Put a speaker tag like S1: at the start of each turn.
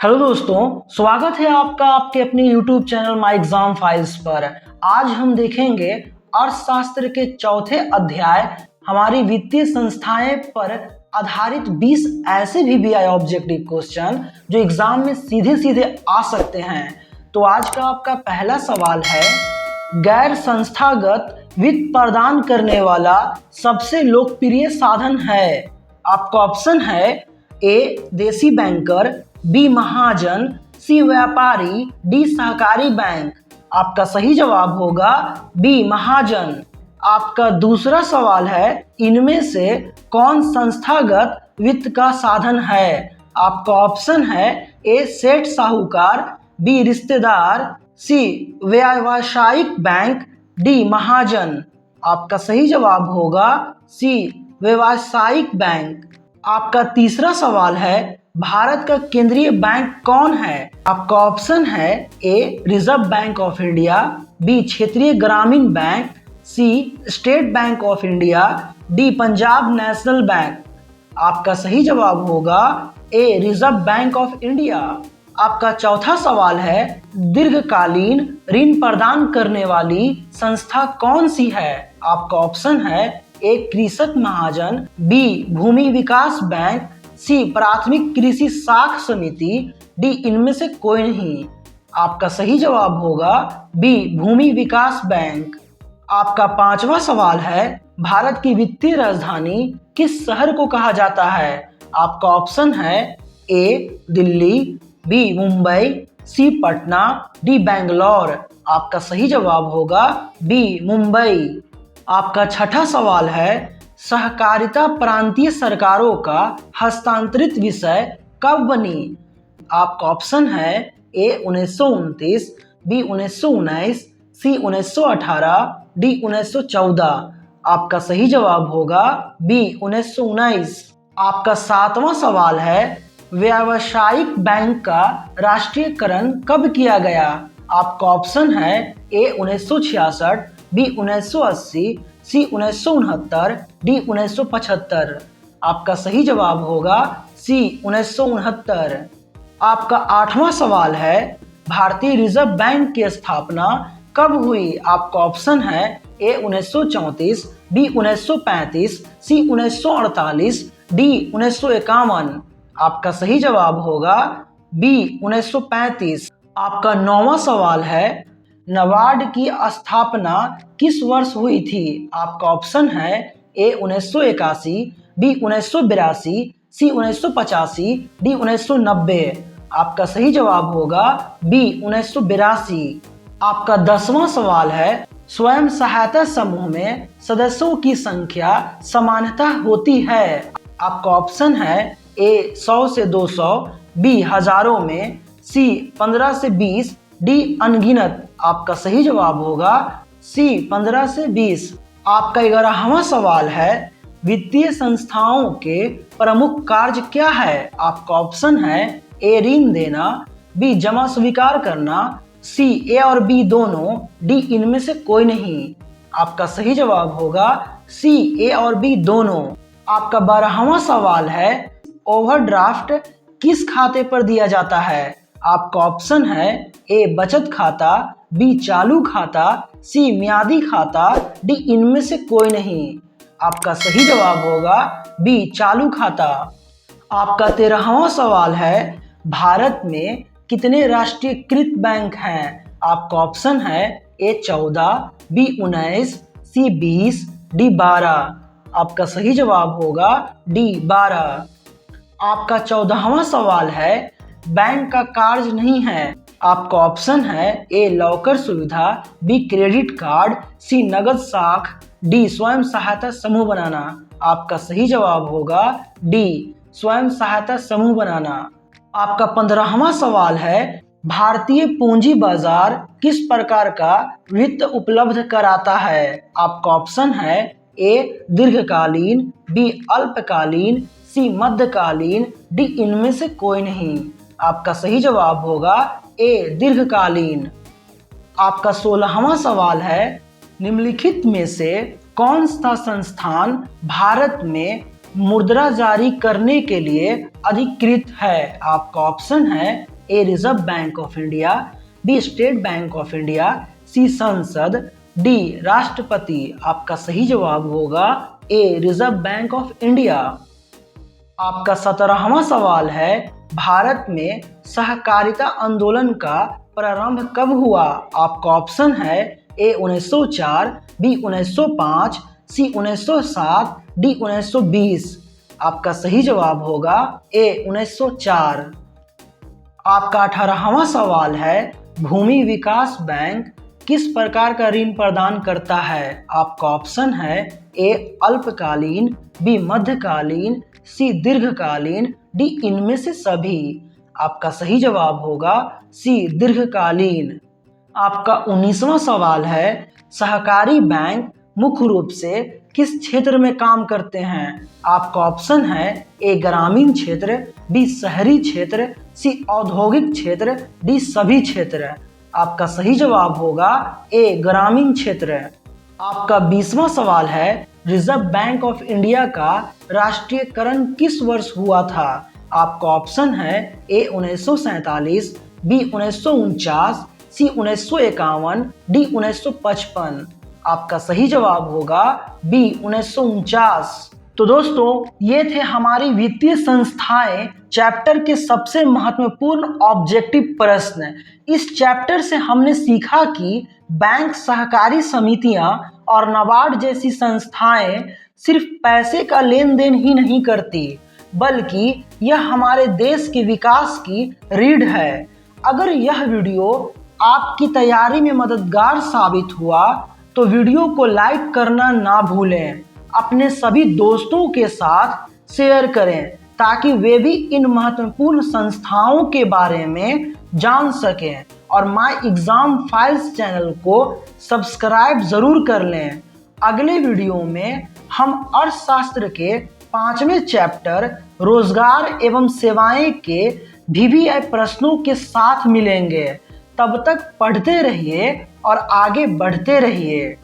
S1: Hello दोस्तों, स्वागत है आपका आपके अपने YouTube channel my exam files पर। आज हम देखेंगे अर्थशास्त्र के चौथे अध्याय हमारी वित्तीय संस्थाएं पर आधारित 20 ऐसे भी VI ऑब्जेक्टिव क्वेश्चन जो एग्जाम में सीधे सीधे आ सकते हैं। तो आज का आपका पहला सवाल है, गैर संस्थागत वित्त प्रदान करने वाला सबसे लोकप्रिय साधन है। आपका ऑप्शन है ए देसी बैंकर, बी महाजन, सी व्यापारी, डी सहकारी बैंक। आपका सही जवाब होगा बी महाजन। आपका दूसरा सवाल है, इनमें से कौन संस्थागत वित्त का साधन है। आपका ऑप्शन है ए सेठ साहूकार, बी रिश्तेदार, सी व्यावसायिक बैंक, डी महाजन। आपका सही जवाब होगा सी व्यावसायिक बैंक। आपका तीसरा सवाल है, भारत का केंद्रीय बैंक कौन है। आपका ऑप्शन है A reserve bank of India, B क्षेत्रीय ग्रामीण bank, C state bank of India, D Punjab national bank. आपका सही जवाब होगा A reserve bank of India. आपका चौथा सवाल है, दीर्घकालीन ऋण प्रदान करने वाली संस्था कौन सी है। आपका ऑप्शन है ए कृषक महाजन, बी भूमि विकास बैंक, सी प्राथमिक कृषि साख समिति, डी इनमें से कोई नहीं। आपका सही जवाब होगा बी भूमि विकास बैंक। आपका पांचवा सवाल है, भारत की वित्तीय राजधानी किस शहर को कहा जाता है। आपका ऑप्शन है ए दिल्ली, बी मुंबई, सी पटना, डी बेंगलोर। आपका सही जवाब होगा बी मुंबई। आपका छठा सवाल है, सहकारिता प्रांतीय सरकारों का हस्तांतरित विषय कब बनी। आपका ऑप्शन है ए 1929, बी 1919, सी 1918, डी 1914। आपका सही जवाब होगा बी 1919। आपका सातवां सवाल है, व्यावसायिक बैंक का राष्ट्रीयकरण कब किया गया। आपका ऑप्शन है ए 1966, बी 1980, सी 1969, डी 1975। आपका सही जवाब होगा सी 1969। आपका आठवां सवाल है, भारतीय रिजर्व बैंक की स्थापना कब हुई। आपका ऑप्शन है ए 1934, बी 1935, सी 1948, डी 1951। आपका सही जवाब होगा बी 1935। आपका नौवां सवाल है, नाबार्ड की स्थापना किस वर्ष हुई थी। आपका ऑप्शन है ए 1981, बी 1982, सी 1985, डी 1990। आपका सही जवाब होगा बी 1982। आपका 10वां सवाल है, स्वयं सहायता समूह में सदस्यों की संख्या समानतः होती है। आपका ऑप्शन है ए 100 से 200, बी हजारों में, सी 15 से 20, डी अनगिनत। आपका सही जवाब होगा सी 15 से 20। आपका 11वां सवाल है, वित्तीय संस्थाओं के प्रमुख कार्य क्या है। आपका ऑप्शन है ए ऋण देना, बी जमा स्वीकार करना, सी ए और बी दोनों, डी इनमें से कोई नहीं। आपका सही जवाब होगा सी ए और बी दोनों। आपका 12वां सवाल है, ओवरड्राफ्ट किस खाते पर दिया जाता है। आपका ऑप्शन है ए बचत खाता, बी चालू खाता, सी मियादी खाता, डी इनमें से कोई नहीं। आपका सही जवाब होगा बी चालू खाता। आपका 13वां सवाल है, भारत में कितने राष्ट्रीयकृत बैंक हैं। आपका ऑप्शन है ए 14, बी 19, सी 20, डी 12। आपका सही जवाब होगा डी 12। आपका 14वां सवाल है, बैंक का कार्य नहीं है। आपका ऑप्शन है ए लॉकर सुविधा, बी क्रेडिट कार्ड, सी नगद साख, डी स्वयं सहायता समूह बनाना। आपका सही जवाब होगा डी स्वयं सहायता समूह बनाना। आपका 15वां सवाल है, भारतीय पूंजी बाजार किस प्रकार का वित्त उपलब्ध कराता है। आपका ऑप्शन है ए दीर्घकालीन, बी अल्पकालीन, सी मध्यकालीन, डी इनमें से कोई नहीं। आपका सही जवाब होगा ए दीर्घकालीन। आपका 16वां सवाल है, निम्नलिखित में से कौन सा संस्थान भारत में मुद्रा जारी करने के लिए अधिकृत है? आपका ऑप्शन है A reserve bank of India, B State bank of India, C संसद, डी राष्ट्रपति। आपका सही जवाब होगा A reserve bank of India. आपका 17वां सवाल है, भारत में सहकारिता आंदोलन का प्रारंभ कब हुआ? आपका ऑप्शन है ए 1904, बी 1905, सी 1907, डी 1920। आपका सही जवाब होगा ए 1904। आपका 18वां सवाल है, भूमि विकास बैंक किस प्रकार का ऋण प्रदान करता है? आपका ऑप्शन है ए अल्पकालीन, बी मध्यकालीन, सी दीर्घकालीन, डी इनमें से सभी। आपका सही जवाब होगा सी दीर्घकालीन। आपका 19वां सवाल है, सहकारी बैंक मुख्य रूप से किस क्षेत्र में काम करते हैं? आपका ऑप्शन है ए ग्रामीण क्षेत्र, बी शहरी क्षेत्र, सी औद्योगिक क्षेत्र, डी सभी क्षेत्र। आपका सही जवाब होगा ए ग्रामीण क्षेत्र। आपका 20वां सवाल है, रिजर्व बैंक ऑफ इंडिया का राष्ट्रीयकरण किस वर्ष हुआ था? आपका ऑप्शन है ए 1947, बी 1949, सी 1951, डी 1955। आपका सही जवाब होगा बी 1949। तो दोस्तों, ये थे हमारी वित्तीय संस्थाएं चैप्टर के सबसे महत्वपूर्ण ऑब्जेक्टिव प्रश्न। इस चैप्टर से हमने सीखा कि बैंक, सहकारी समितियां और नाबार्ड जैसी संस्थाएं सिर्फ पैसे का लेन देन ही नहीं करती, बल्कि यह हमारे देश के विकास की रीढ़ है। अगर यह वीडियो आपकी तैयारी में मददगार साबित हुआ तो वीडियो को लाइक करना ना भूलें। अपने सभी दोस्तों के साथ शेयर करें ताकि वे भी इन महत्वपूर्ण संस्थाओं के बारे में जान सकें, और माय एग्जाम फाइल्स चैनल को सब्सक्राइब जरूर कर लें। अगले वीडियो में हम अर्थशास्त्र के 5वें चैप्टर रोजगार एवं सेवाएं के VVI प्रश्नों के साथ मिलेंगे। तब तक पढ़ते रहिए और आगे बढ़ते रहिए।